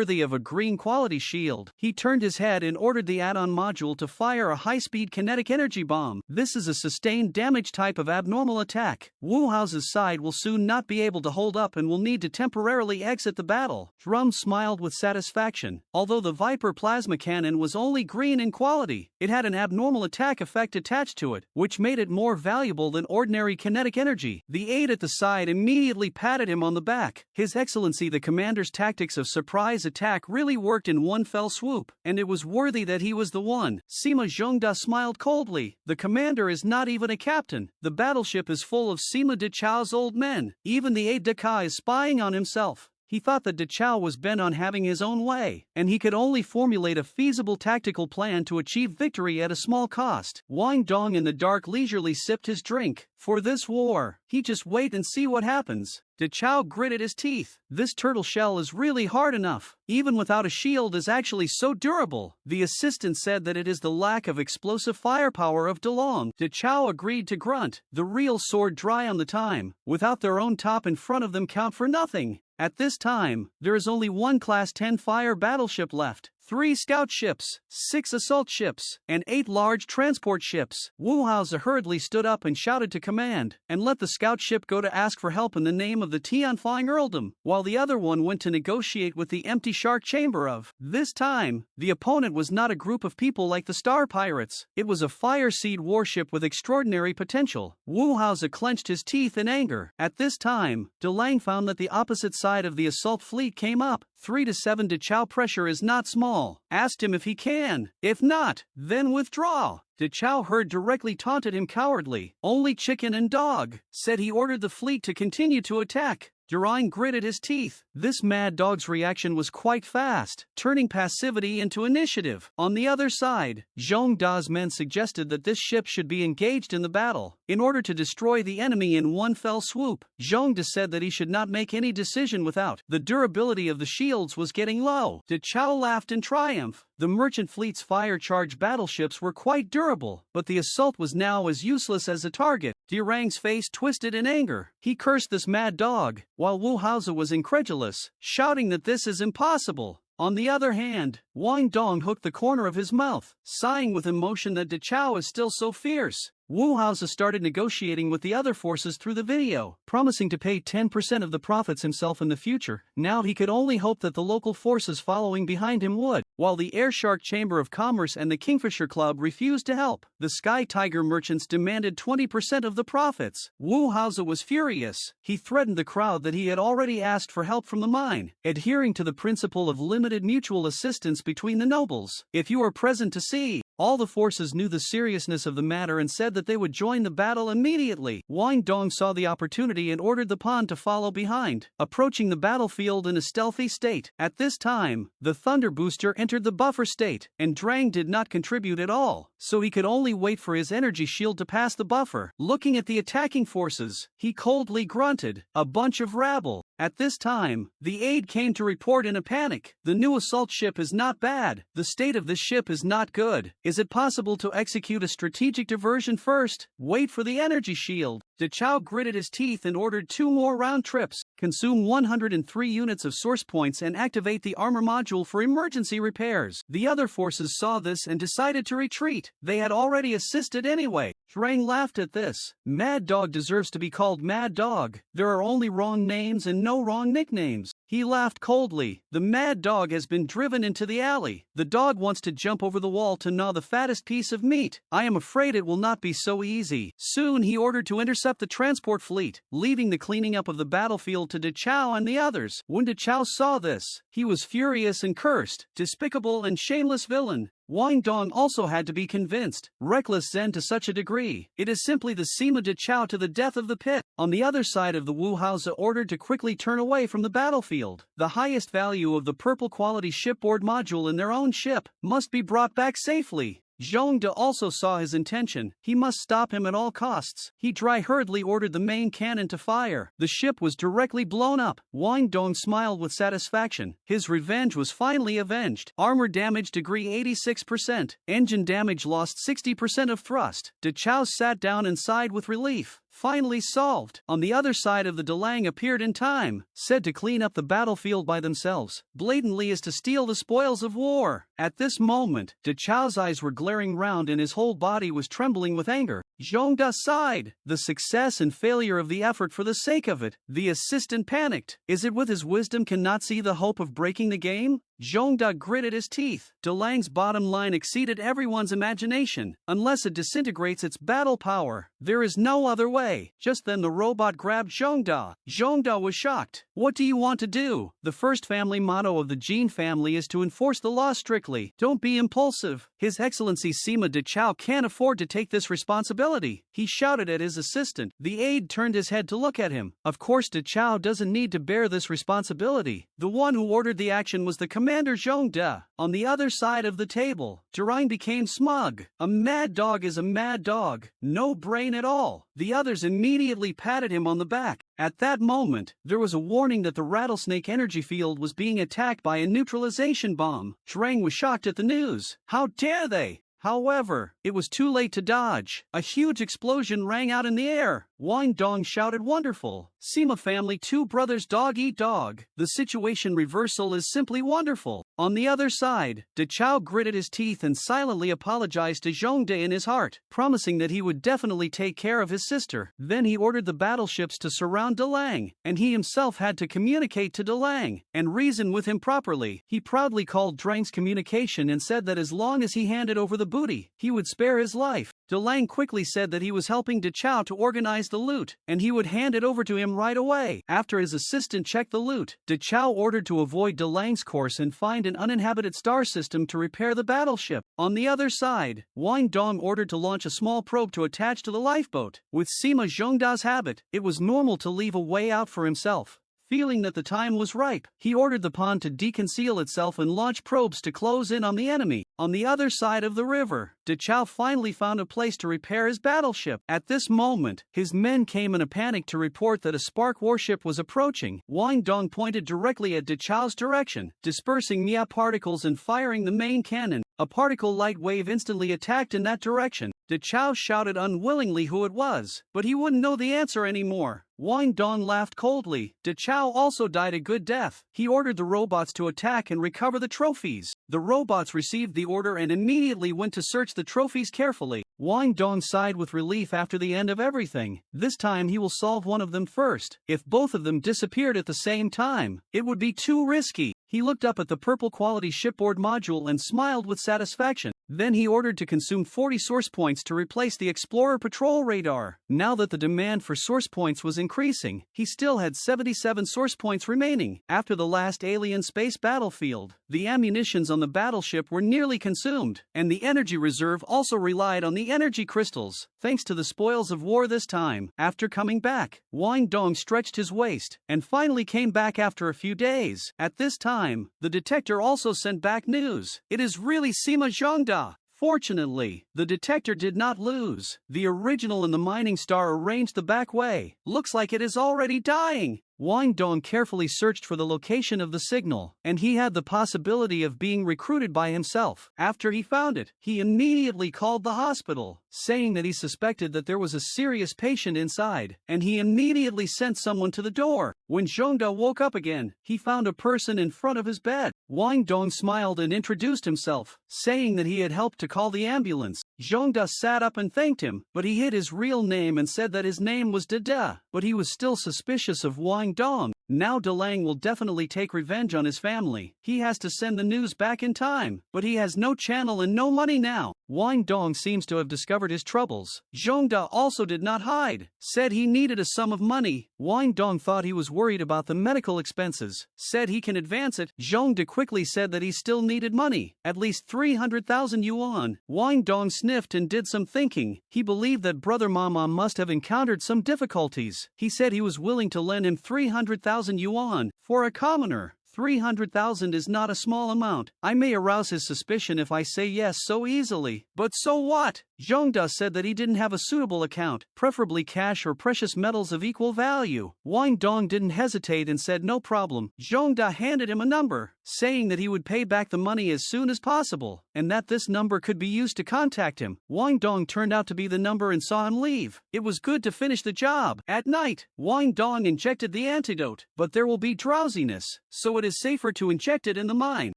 worthy of a green quality shield. He turned his head and ordered the add-on module to fire a high-speed kinetic energy bomb. This is a sustained damage type of abnormal attack. Wu Hao's side will soon not be able to hold up and will need to temporarily exit the battle. Drum smiled with satisfaction. Although the Viper plasma cannon was only green in quality, it had an abnormal attack effect attached to it, which made it more valuable than ordinary kinetic energy. The aide at the side immediately patted him on the back. His Excellency the Commander's tactics of surprise attack really worked in one fell swoop, and it was worthy that he was the one. Sima Zhongda smiled coldly. The commander is not even a captain. The battleship is full of Sima de Chao's old men. Even the aide-de-camp is spying on himself. He thought that De Chao was bent on having his own way, and he could only formulate a feasible tactical plan to achieve victory at a small cost. Wang Dou in the dark leisurely sipped his drink. For this war, he just wait and see what happens. De Chao gritted his teeth. This turtle shell is really hard enough. Even without a shield is actually so durable. The assistant said that it is the lack of explosive firepower of De Long. De Chao agreed to grunt. The real sword dry on the time. Without their own top in front of them count for nothing. At this time, there is only one Class 10 fire battleship left, 3 scout ships, 6 assault ships, and 8 large transport ships. Wu Haozi hurriedly stood up and shouted to command, and let the scout ship go to ask for help in the name of the Tianfang earldom, while the other one went to negotiate with the empty shark chamber of. This time, the opponent was not a group of people like the Star Pirates. It was a fire seed warship with extraordinary potential. Wu Haozi clenched his teeth in anger. At this time, De Lang found that the opposite side of the assault fleet came up. 3 to 7 De Chao pressure is not small. Asked him if he can. If not, then withdraw. De Chao heard directly taunted him cowardly. Only chicken and dog. Said he ordered the fleet to continue to attack. Durang gritted his teeth. This mad dog's reaction was quite fast, turning passivity into initiative. On the other side, Zhong Da's men suggested that this ship should be engaged in the battle, in order to destroy the enemy in one fell swoop. Zhong Da said that he should not make any decision without. The durability of the shields was getting low. De Chao laughed in triumph. The merchant fleet's fire-charged battleships were quite durable, but the assault was now as useless as a target. Durang's face twisted in anger. He cursed this mad dog, while Wu Haozi was incredulous, shouting that this is impossible. On the other hand, Wang Dong hooked the corner of his mouth, sighing with emotion that De Chao is still so fierce. Wu Haozi started negotiating with the other forces through the video, promising to pay 10% of the profits himself in the future. Now he could only hope that the local forces following behind him would, while the Air Shark Chamber of Commerce and the Kingfisher Club refused to help. The Sky Tiger merchants demanded 20% of the profits. Wu Haozi was furious. He threatened the crowd that he had already asked for help from the mine, adhering to the principle of limited mutual assistance between the nobles. If you are present to see. All the forces knew the seriousness of the matter and said that they would join the battle immediately. Wang Dong saw the opportunity and ordered the pawn to follow behind, approaching the battlefield in a stealthy state. At this time, the Thunder Booster entered the buffer state, and Drang did not contribute at all, so he could only wait for his energy shield to pass the buffer. Looking at the attacking forces, he coldly grunted, "A bunch of rabble." At this time, the aide came to report in a panic. The new assault ship is not bad. The state of this ship is not good. Is it possible to execute a strategic diversion first? Wait for the energy shield. De Chao gritted his teeth and ordered 2 more round trips. Consume 103 units of source points and activate the armor module for emergency repairs. The other forces saw this and decided to retreat. They had already assisted anyway. Drang laughed at this. Mad Dog deserves to be called Mad Dog. There are only wrong names and no wrong nicknames. He laughed coldly. The Mad Dog has been driven into the alley. The dog wants to jump over the wall to gnaw the fattest piece of meat. I am afraid it will not be so easy. Soon he ordered to intercept the transport fleet, leaving the cleaning up of the battlefield to De Chao and the others. When De Chao saw this, he was furious and cursed. Despicable and shameless villain. Wang Dong also had to be convinced. Reckless Zen to such a degree. It is simply the Sima de Chao to the death of the pit. On the other side of the Wu Haozi ordered to quickly turn away from the battlefield. The highest value of the purple quality shipboard module in their own ship must be brought back safely. Zhong Da also saw his intention. He must stop him at all costs. He hurriedly ordered the main cannon to fire. The ship was directly blown up. Wang Dong smiled with satisfaction. His revenge was finally avenged. Armor damage degree 86%. Engine damage lost 60% of thrust. De Chao sat down and sighed with relief. Finally solved. On the other side of the Delang appeared in time, said to clean up the battlefield by themselves, blatantly as to steal the spoils of war. At this moment, De Chao's eyes were glaring round and his whole body was trembling with anger. Zhong Da sighed. The success and failure of the effort for the sake of it. The assistant panicked. Is it with his wisdom cannot see the hope of breaking the game? Zhong Da gritted his teeth. Delang's bottom line exceeded everyone's imagination. Unless it disintegrates its battle power, there is no other way. Just then the robot grabbed Zhong Da. Zhong Da was shocked. What do you want to do? The first family motto of the Jin family is to enforce the law strictly. Don't be impulsive. His Excellency Sima De Chao can't afford to take this responsibility. He shouted at his assistant. The aide turned his head to look at him. Of course De Chao doesn't need to bear this responsibility. The one who ordered the action was the Commander Zhong Da. On the other side of the table, Durang became smug. A mad dog is a mad dog. No brain at all. The others immediately patted him on the back. At that moment, there was a warning that the rattlesnake energy field was being attacked by a neutralization bomb. Durang was shocked at the news. How dare they? However, it was too late to dodge. A huge explosion rang out in the air. Wang Dou shouted, "Wonderful! Sima family, two brothers dog eat dog." The situation reversal is simply wonderful. On the other side, De Chao gritted his teeth and silently apologized to Zhong Da in his heart, promising that he would definitely take care of his sister. Then he ordered the battleships to surround Delang, and he himself had to communicate to Delang and reason with him properly. He proudly called Drang's communication and said that as long as he handed over the booty, he would spare his life. Delang quickly said that he was helping De Chao to organize the loot, and he would hand it over to him right away. After his assistant checked the loot, De Chao ordered to avoid Delang's course and find an uninhabited star system to repair the battleship. On the other side, Wang Dou ordered to launch a small probe to attach to the lifeboat. With Sima Zhongda's habit, it was normal to leave a way out for himself. Feeling that the time was ripe, he ordered the pond to deconceal itself and launch probes to close in on the enemy. On the other side of the river, De Chao finally found a place to repair his battleship. At this moment, his men came in a panic to report that a spark warship was approaching. Wang Dou pointed directly at De Chao's direction, dispersing Mia particles and firing the main cannon. A particle light wave instantly attacked in that direction. De Chao shouted unwillingly who it was, but he wouldn't know the answer anymore. Wang Dou laughed coldly. De Chao also died a good death. He ordered the robots to attack and recover the trophies. The robots received the order and immediately went to search the trophies carefully. Wang Dou sighed with relief after the end of everything. This time he will solve one of them first. If both of them disappeared at the same time, it would be too risky. He looked up at the purple quality shipboard module and smiled with satisfaction. Then he ordered to consume 40 source points to replace the Explorer patrol radar. Now that the demand for source points was increasing, he still had 77 source points remaining. After the last alien space battlefield, the ammunitions on the battleship were nearly consumed, and the energy reserve also relied on the energy crystals. Thanks to the spoils of war this time, after coming back, Wang Dou stretched his waist, and finally came back after a few days. At this time, the detector also sent back news. It is really Sima Zhongda. Fortunately, the detector did not lose. The original in the mining star arranged the back way. Looks like it is already dying. Wang Dou carefully searched for the location of the signal, and he had the possibility of being recruited by himself. After he found it, he immediately called the hospital, saying that he suspected that there was a serious patient inside, and he immediately sent someone to the door. When Zhongda woke up again, he found a person in front of his bed. Wang Dou smiled and introduced himself, saying that he had helped to call the ambulance. Zhongda sat up and thanked him, but he hid his real name and said that his name was Dada, but he was still suspicious of Wang Dou. Now Delang will definitely take revenge on his family. He has to send the news back in time, but he has no channel and no money now. Wang Dou seems to have discovered his troubles. Zhongda also did not hide, said he needed a sum of money. Wang Dou thought he was worried about the medical expenses, said he can advance it. Zhongda quickly said that he still needed money, at least 300,000 yuan. Wang Dou sniffed and did some thinking. He believed that brother Mama must have encountered some difficulties. He said he was willing to lend him 300,000 yuan. For a commoner, 300,000 is not a small amount. I may arouse his suspicion if I say yes so easily. But so what? Zhongda said that he didn't have a suitable account, preferably cash or precious metals of equal value. Wang Dou didn't hesitate and said no problem. Zhongda handed him a number, saying that he would pay back the money as soon as possible. and that this number could be used to contact him. Wang Dong turned out to be the number and saw him leave. It was good to finish the job. At night, Wang Dong injected the antidote, but there will be drowsiness, so it is safer to inject it in the mind.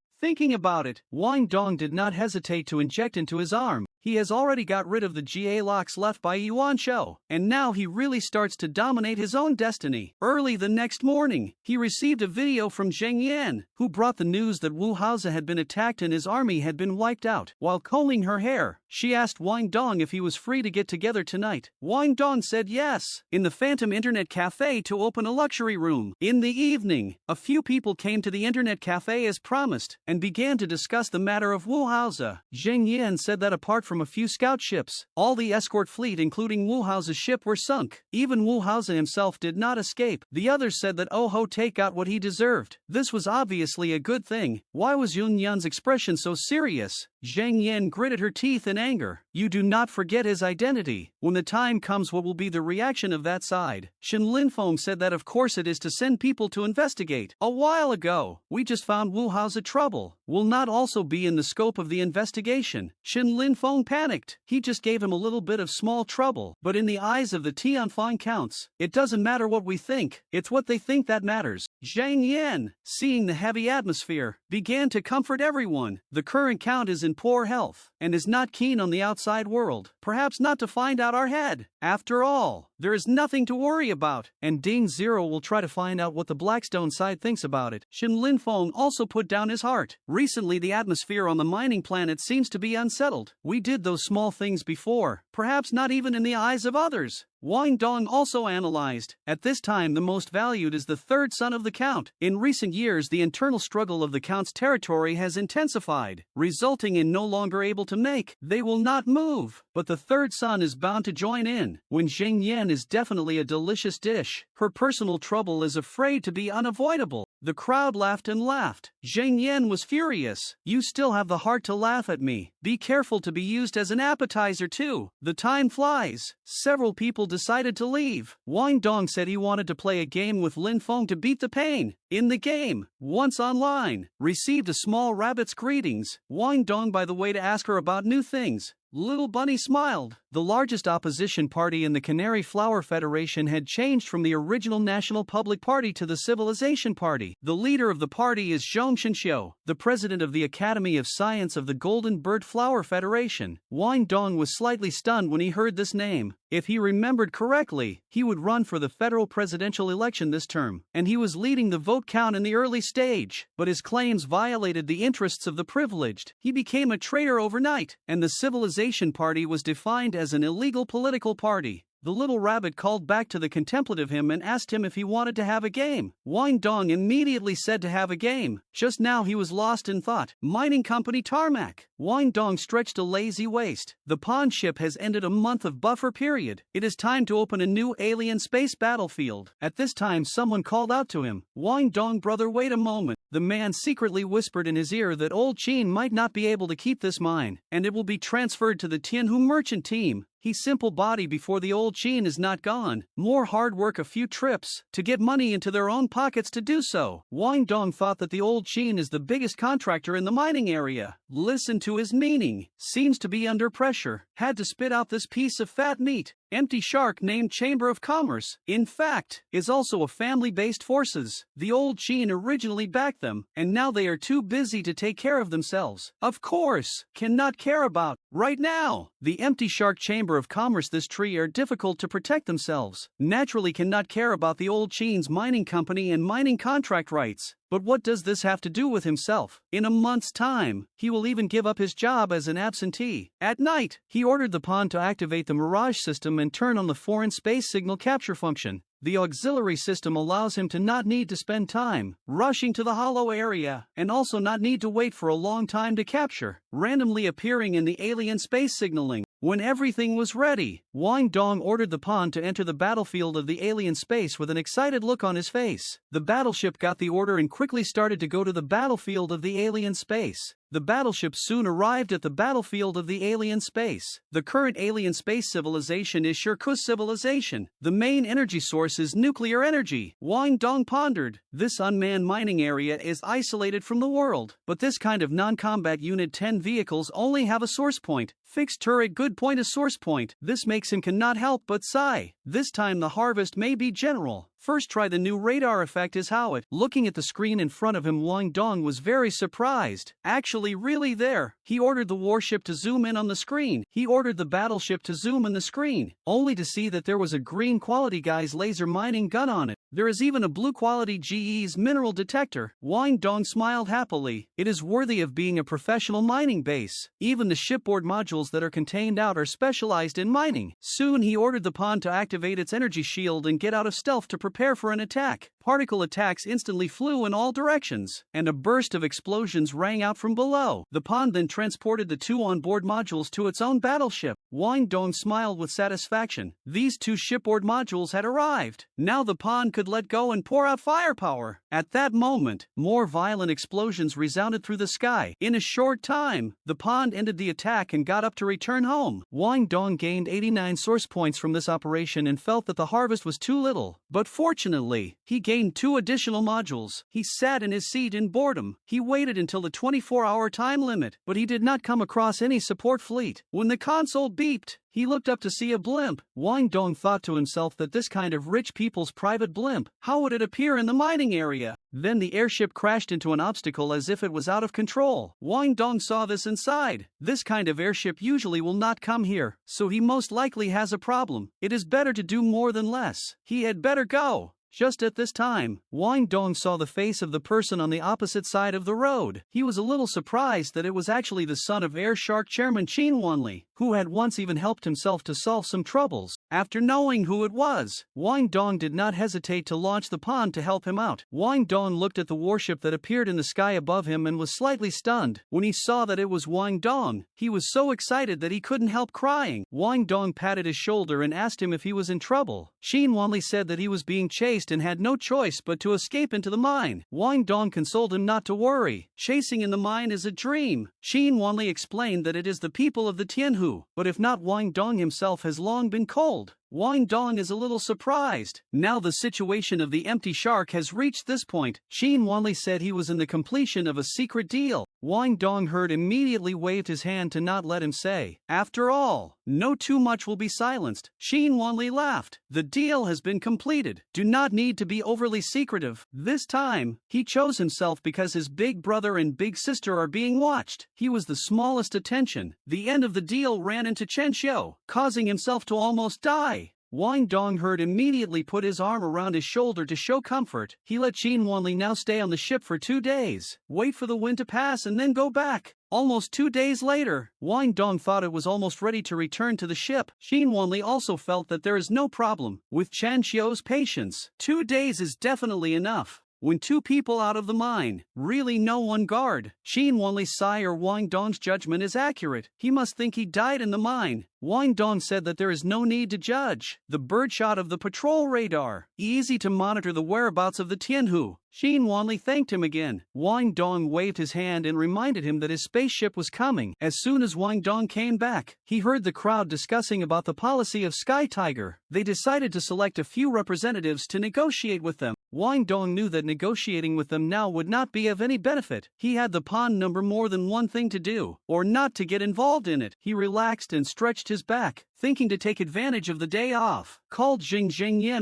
Thinking about it, Wang Dong did not hesitate to inject into his arm. He has already got rid of the GA locks left by Yuan Shou, and now he really starts to dominate his own destiny. Early the next morning, he received a video from Zheng Yan, who brought the news that Wu Haozi had been attacked and his army had been wiped out. While combing her hair, she asked Wang Dong if he was free to get together tonight. Wang Dong said yes, in the Phantom Internet Cafe to open a luxury room. In the evening, a few people came to the Internet Cafe as promised, and began to discuss the matter of Wu Haozi. Zheng Yan said that apart from a few scout ships, all the escort fleet including Wu Haozi's ship were sunk. Even Wu Haozi himself did not escape. The others said that Ho Take got what he deserved. This was obviously a good thing. Why was Yun Yan's expression so serious? Zheng Yan gritted her teeth in anger. You do not forget his identity. When the time comes, what will be the reaction of that side? Shen Linfeng said that of course it is to send people to investigate. A while ago, we just found Wu Haozi trouble. Will not also be in the scope of the investigation. Shen Linfeng panicked. He just gave him a little bit of small trouble. But in the eyes of the Tianfang counts. It doesn't matter what we think. It's what they think that matters. Zhang Yan, seeing the heavy atmosphere, began to comfort everyone. The current count is in poor health, and is not keen on the outside world. Perhaps not to find out our head. After all, there is nothing to worry about, and Ding Zero will try to find out what the Blackstone side thinks about it. Shen Linfeng also put down his heart. Recently the atmosphere on the mining planet seems to be unsettled. We did those small things before, perhaps not even in the eyes of others. Wang Dong also analyzed. At this time the most valued is the third son of the Count. In recent years the internal struggle of the Count's territory has intensified, resulting in no longer able to make. They will not move, but the third son is bound to join in. When Zheng Yan is definitely a delicious dish, her personal trouble is afraid to be unavoidable. The crowd laughed and laughed. Zheng Yan was furious. You still have the heart to laugh at me. Be careful to be used as an appetizer too. The time flies. Several people decided to leave. Wang Dong said he wanted to play a game with Lin Feng to beat the pain. In the game, once online, received a small rabbit's greetings. Wang Dong by the way to ask her about new things. Little Bunny smiled. The largest opposition party in the Canary Flower Federation had changed from the original National Public Party to the Civilization Party. The leader of the party is Zhong Shenxiu, the president of the Academy of Science of the Golden Bird Flower Federation. Wang Dong was slightly stunned when he heard this name. If he remembered correctly, he would run for the federal presidential election this term, and he was leading the vote count in the early stage, but his claims violated the interests of the privileged. He became a traitor overnight, and the Civilization Party was defined as an illegal political party. The little rabbit called back to the contemplative him and asked him if he wanted to have a game. Wang Dong immediately said to have a game. Just now he was lost in thought. Mining company tarmac. Wang Dong stretched a lazy waist. The pawn ship has ended a month of buffer period. It is time to open a new alien space battlefield. At this time someone called out to him. Wang Dong, brother, wait a moment. The man secretly whispered in his ear that old Qin might not be able to keep this mine, and it will be transferred to the Tianhu merchant team. He's simple body before the old Qin is not gone. More hard work, a few trips, to get money into their own pockets to do so. Wang Dong thought that the old Qin is the biggest contractor in the mining area. Listen to his meaning. Seems to be under pressure. Had to spit out this piece of fat meat. Empty shark named Chamber of Commerce, in fact, is also a family-based forces. The old Qin originally backed them, and now they are too busy to take care of themselves. Of course, cannot care about, right now. The empty shark Chamber of Commerce this tree are difficult to protect themselves. Naturally cannot care about the old Qin's mining company and mining contract rights. But what does this have to do with himself? In a month's time, he will even give up his job as an absentee. At night, he ordered the pawn to activate the Mirage system and turn on the foreign space signal capture function. The auxiliary system allows him to not need to spend time rushing to the hollow area, and also not need to wait for a long time to capture, randomly appearing in the alien space signaling. When everything was ready, Wang Dong ordered the pawn to enter the battlefield of the alien space with an excited look on his face. The battleship got the order and quickly started to go to the battlefield of the alien space. The battleship soon arrived at the battlefield of the alien space. The current alien space civilization is Shirku's civilization. The main energy source is nuclear energy. Wang Dou pondered. This unmanned mining area is isolated from the world, but this kind of non-combat Unit 10 vehicles only have a source point. Fixed turret good point a source point. This makes him cannot help but sigh. This time the harvest may be general. First try the new radar effect is how it. Looking at the screen in front of him, Wang Dou was very surprised. Actually really there. He ordered the warship to zoom in on the screen. He ordered the battleship to zoom in the screen, only to see that there was a green quality guy's laser mining gun on it. There is even a blue quality GE's mineral detector. Wang Dou smiled happily. It is worthy of being a professional mining base. Even the shipboard modules that are contained out are specialized in mining. Soon he ordered the pawn to activate its energy shield and get out of stealth to prepare for an attack. Particle attacks instantly flew in all directions, and a burst of explosions rang out from below. The pawn then transported the two onboard modules to its own battleship. Wang Dou smiled with satisfaction. These two shipboard modules had arrived. Now the pawn could let go and pour out firepower. At that moment, more violent explosions resounded through the sky. In a short time, the pawn ended the attack and got up to return home. Wang Dou gained 89 source points from this operation and felt that the harvest was too little. But fortunately, he gained 2 additional modules. He sat in his seat in boredom. He waited until the 24-hour time limit, but he did not come across any support fleet. When the console beeped, he looked up to see a blimp. Wang Dou thought to himself that this kind of rich people's private blimp, how would it appear in the mining area? Then the airship crashed into an obstacle as if it was out of control. Wang Dou saw this inside. This kind of airship usually will not come here, so he most likely has a problem. It is better to do more than less. He had better go. Just at this time, Wang Dou saw the face of the person on the opposite side of the road. He was a little surprised that it was actually the son of Air Shark chairman Qin Wanli, who had once even helped himself to solve some troubles. After knowing who it was, Wang Dou did not hesitate to launch the pawn to help him out. Wang Dou looked at the warship that appeared in the sky above him and was slightly stunned. When he saw that it was Wang Dou, he was so excited that he couldn't help crying. Wang Dou patted his shoulder and asked him if he was in trouble. Qin Wanli said that he was being chased and had no choice but to escape into the mine. Wang Dou consoled him not to worry. Chasing in the mine is a dream. Qin Wanli explained that it is the people of the Tianhu, but if not, Wang Dou himself has long been cold. Wang Dou is a little surprised. Now the situation of the empty shark has reached this point. Qin Wanli said he was in the completion of a secret deal. Wang Dou heard immediately waved his hand to not let him say. After all, no too much will be silenced. Qin Wanli laughed. The deal has been completed. Do not need to be overly secretive. This time, he chose himself because his big brother and big sister are being watched. He was the smallest attention. The end of the deal ran into Chen Xiu, causing himself to almost die. Wang Dou heard immediately put his arm around his shoulder to show comfort. He let Qin Wanli now stay on the ship for 2 days, wait for the wind to pass and then go back. Almost 2 days later, Wang Dou thought it was almost ready to return to the ship. Qin Wanli also felt that there is no problem with Chen Xiu's patience. 2 days is definitely enough. When 2 people out of the mine, really no one guard. Qin Wanli's sigh or Wang Dou's judgment is accurate. He must think he died in the mine. Wang Dou said that there is no need to judge. The birdshot of the patrol radar, easy to monitor the whereabouts of the Tianhu. Qin Wanli thanked him again. Wang Dou waved his hand and reminded him that his spaceship was coming. As soon as Wang Dou came back, he heard the crowd discussing about the policy of Sky Tiger. They decided to select a few representatives to negotiate with them. Wang Dou knew that negotiating with them now would not be of any benefit. He had the pawn number more than one thing to do, or not to get involved in it. He relaxed and stretched his back, thinking to take advantage of the day off. Called Jing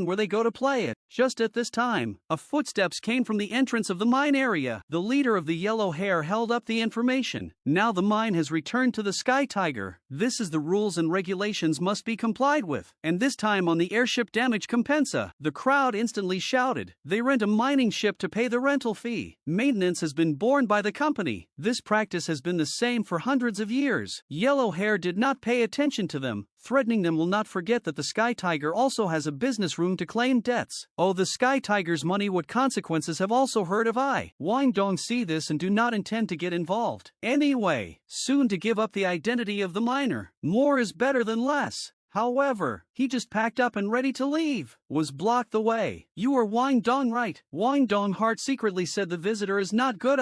where they go to play it. Just at this time, a footsteps came from the entrance of the mine area. The leader of the yellow hair held up the information. Now the mine has returned to the Sky Tiger. This is the rules and regulations must be complied with. And this time on the airship damage compensa. The crowd instantly shouted. They rent a mining ship to pay the rental fee. Maintenance has been borne by the company. This practice has been the same for hundreds of years. Yellow hair did not pay attention to them, threatening them will not forget that the Sky Tiger also has a business room to claim debts. Oh, the Sky Tiger's money, what consequences have also heard of I. Wang Dou see this and do not intend to get involved. Anyway, soon to give up the identity of the miner. More is better than less. However, he just packed up and ready to leave, was blocked the way. You are Wang Dou, right? Wang Dou heart secretly said the visitor is not good.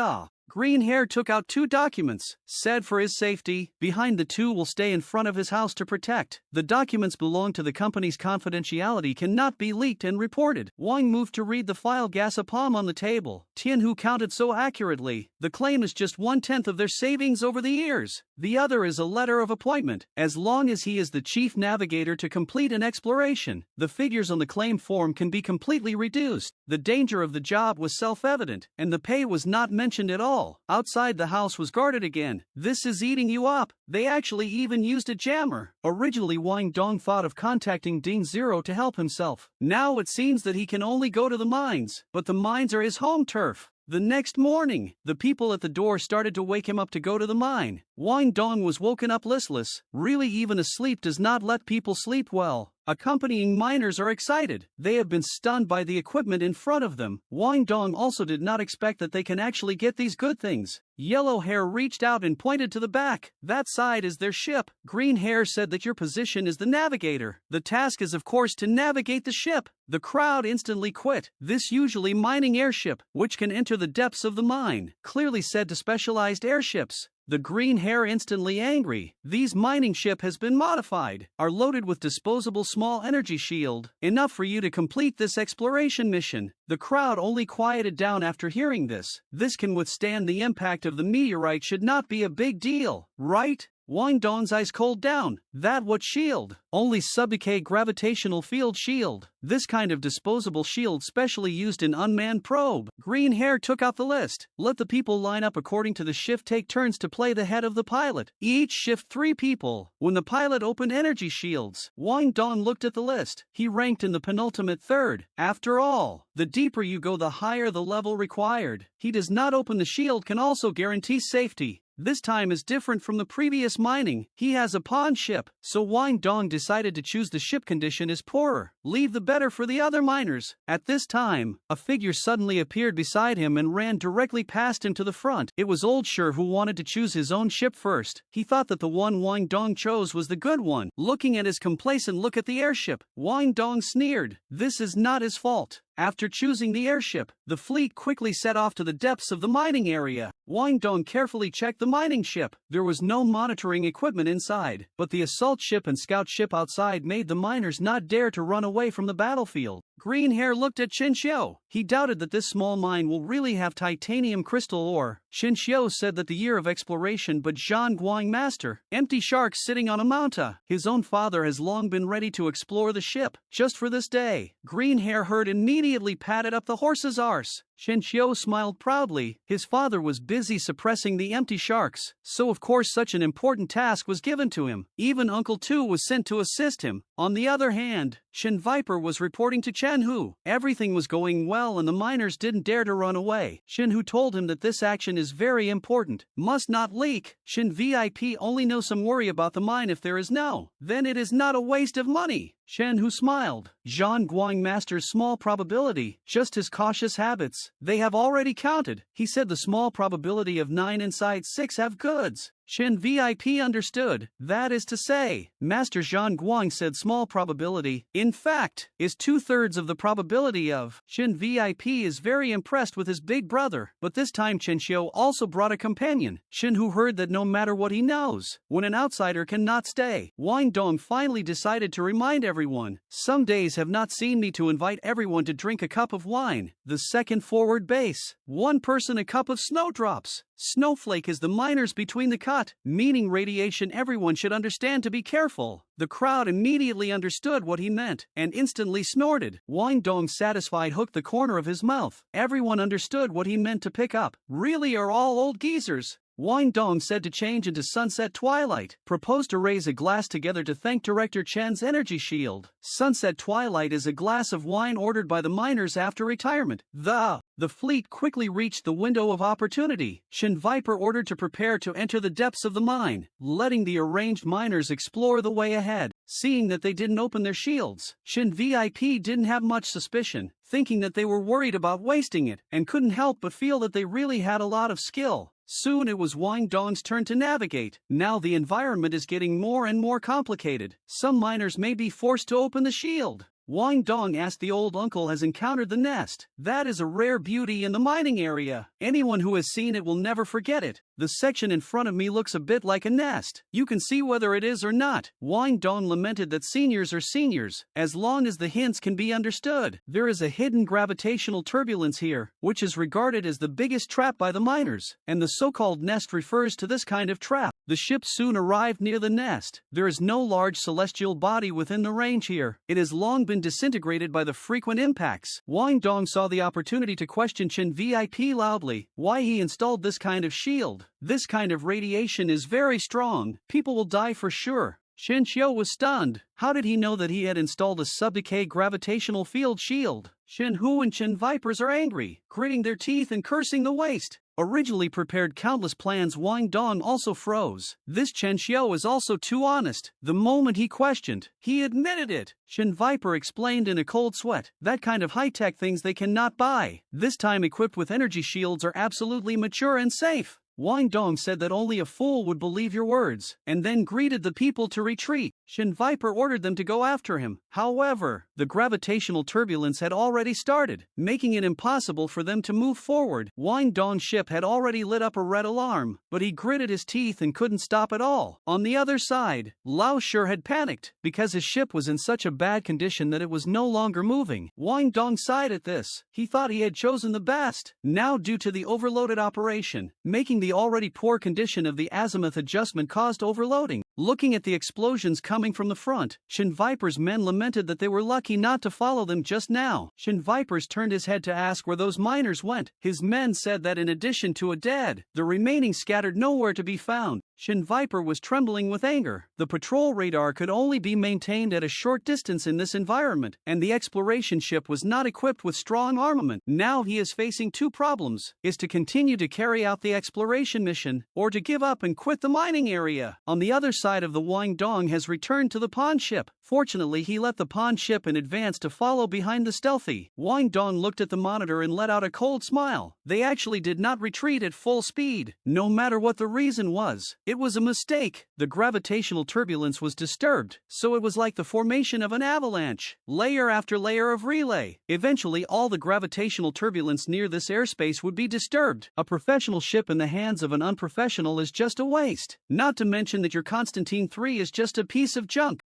Green Hair took out 2 documents, said for his safety, behind the 2 will stay in front of his house to protect. The documents belong to the company's confidentiality, cannot be leaked and reported. Wang moved to read the file, gas a palm on the table. Tianhu counted so accurately. The claim is just 1/10 of their savings over the years. The other is a letter of appointment. As long as he is the chief navigator to complete an exploration, the figures on the claim form can be completely reduced. The danger of the job was self-evident, and the pay was not mentioned at all. Outside the house was guarded again. This is eating you up. They actually even used a jammer. Originally Wang Dou thought of contacting Ding Zero to help himself. Now it seems that he can only go to the mines, but the mines are his home turf. The next morning, the people at the door started to wake him up to go to the mine. Wang Dou was woken up listless. Really, even asleep does not let people sleep well. Accompanying miners are excited. They have been stunned by the equipment in front of them. Wang Dou also did not expect that they can actually get these good things. Yellow Hair reached out and pointed to the back. That side is their ship. Green Hair said that your position is the navigator. The task is of course to navigate the ship. The crowd instantly quit. This usually mining airship, which can enter the depths of the mine, clearly said to specialized airships. The Green Hair instantly angry. These mining ship has been modified, are loaded with disposable small energy shield, enough for you to complete this exploration mission. The crowd only quieted down after hearing this. This can withstand the impact of the meteorite, should not be a big deal, right? Wang Dong's eyes cooled down. That what shield? Only sub-decay gravitational field shield. This kind of disposable shield specially used in unmanned probe. Green Hair took out the list. Let the people line up according to the shift, take turns to play the head of the pilot. Each shift 3 people. When the pilot opened energy shields, Wang Dou looked at the list. He ranked in the penultimate 3rd. After all, the deeper you go the higher the level required. He does not open the shield, can also guarantee safety. This time is different from the previous mining. He has a pawn ship, so Wang Dou decided to choose the ship condition is poorer. Leave the better for the other miners. At this time, a figure suddenly appeared beside him and ran directly past him to the front. It was Old Sher, who wanted to choose his own ship first. He thought that the one Wang Dou chose was the good one. Looking at his complacent look at the airship, Wang Dou sneered. This is not his fault. After choosing the airship, the fleet quickly set off to the depths of the mining area. Wang Dou carefully checked the mining ship. There was no monitoring equipment inside, but the assault ship and scout ship outside made the miners not dare to run away from the battlefield. Green Hair looked at Chen Xiu. He doubted that this small mine will really have titanium crystal ore. Chen Xiu said that the year of exploration, but Zhan Guang master, empty sharks sitting on a mountain. His own father has long been ready to explore the ship, just for this day. Green Hair heard immediately patted up the horse's arse. Chen Xiu smiled proudly. His father was busy suppressing the empty sharks, so of course such an important task was given to him. Even Uncle Tu was sent to assist him. On the other hand, Shen Viper was reporting to Chen Hu. Everything was going well and the miners didn't dare to run away. Shen Hu told him that this action is very important, must not leak. Shen VIP only knows some worry about the mine. If there is no, then it is not a waste of money. Shen Hu smiled. Zhan Guang master's small probability, just his cautious habits. They have already counted. He said the small probability of 9 inside 6 have goods. Shen VIP understood. That is to say, Master Zhan Guang said small probability, in fact, is 2/3 of the probability of. Shen VIP is very impressed with his big brother, but this time Chen Xiu also brought a companion. Shen Hu heard that no matter what he knows, when an outsider cannot stay. Wang Dou finally decided to remind everyone, some days have not seen me to invite everyone to drink a cup of wine. The second forward base. One person a cup of snowdrops. Snowflake is the miners between the cut, meaning radiation. Everyone should understand to be careful. The crowd immediately understood what he meant, and instantly snorted. Wang Dou satisfied hooked the corner of his mouth. Everyone understood what he meant to pick up. Really are all old geezers. Wang Dou said to change into Sunset Twilight, proposed to raise a glass together to thank Director Chen's energy shield. Sunset Twilight is a glass of wine ordered by the miners after retirement. The fleet quickly reached the window of opportunity. Shen Viper ordered to prepare to enter the depths of the mine, letting the arranged miners explore the way ahead. Seeing that they didn't open their shields, Shen VIP didn't have much suspicion, thinking that they were worried about wasting it, and couldn't help but feel that they really had a lot of skill. Soon it was Wang Dong's turn to navigate. Now the environment is getting more and more complicated. Some miners may be forced to open the shield. Wang Dong asked. The old uncle has encountered the nest. That is a rare beauty in the mining area. Anyone who has seen it will never forget it. The section in front of me looks a bit like a nest. You can see whether it is or not. Wang Dong lamented that seniors are seniors, as long as the hints can be understood. There is a hidden gravitational turbulence here, which is regarded as the biggest trap by the miners, and the so-called nest refers to this kind of trap. The ship soon arrived near the nest. There is no large celestial body within the range here. It has long been disintegrated by the frequent impacts. Wang Dong saw the opportunity to question Chen VIP loudly why he installed this kind of shield. This kind of radiation is very strong. People will die for sure. Chen Xiu was stunned. How did he know that he had installed a sub-decay gravitational field shield? Shen Hu and Chen Vipers are angry, gritting their teeth and cursing the waste. Originally prepared countless plans, Wang Dong also froze. This Chen Xiu is also too honest. The moment he questioned, he admitted it. Shen Viper explained in a cold sweat. That kind of high-tech things they cannot buy. This time equipped with energy shields are absolutely mature and safe. Wang Dong said that only a fool would believe your words, and then greeted the people to retreat. Shen Viper ordered them to go after him. However, the gravitational turbulence had already started, making it impossible for them to move forward. Wang Dong's ship had already lit up a red alarm, but he gritted his teeth and couldn't stop at all. On the other side, Lao Shi had panicked, because his ship was in such a bad condition that it was no longer moving. Wang Dong sighed at this. He thought he had chosen the best. Now, due to the overloaded operation, making the already poor condition of the azimuth adjustment caused overloading. Looking at the explosions coming from the front, Shen Viper's men lamented that they were lucky not to follow them just now. Shen Vipers turned his head to ask where those miners went. His men said that in addition to a dead, the remaining scattered nowhere to be found. Shen Viper was trembling with anger. The patrol radar could only be maintained at a short distance in this environment, and the exploration ship was not equipped with strong armament. Now he is facing two problems: is to continue to carry out the exploration mission, or to give up and quit the mining area. On the other side of the Wang Dong has returned to the pawn ship. Fortunately, he let the pawn ship in advance to follow behind the stealthy. Wang Dong looked at the monitor and let out a cold smile. They actually did not retreat at full speed. No matter what the reason was, it was a mistake. The gravitational turbulence was disturbed, so it was like the formation of an avalanche, layer after layer of relay. Eventually, all the gravitational turbulence near this airspace would be disturbed. A professional ship in the hands of an unprofessional is just a waste. Not to mention that your Constantine 3 is just a piece of junk.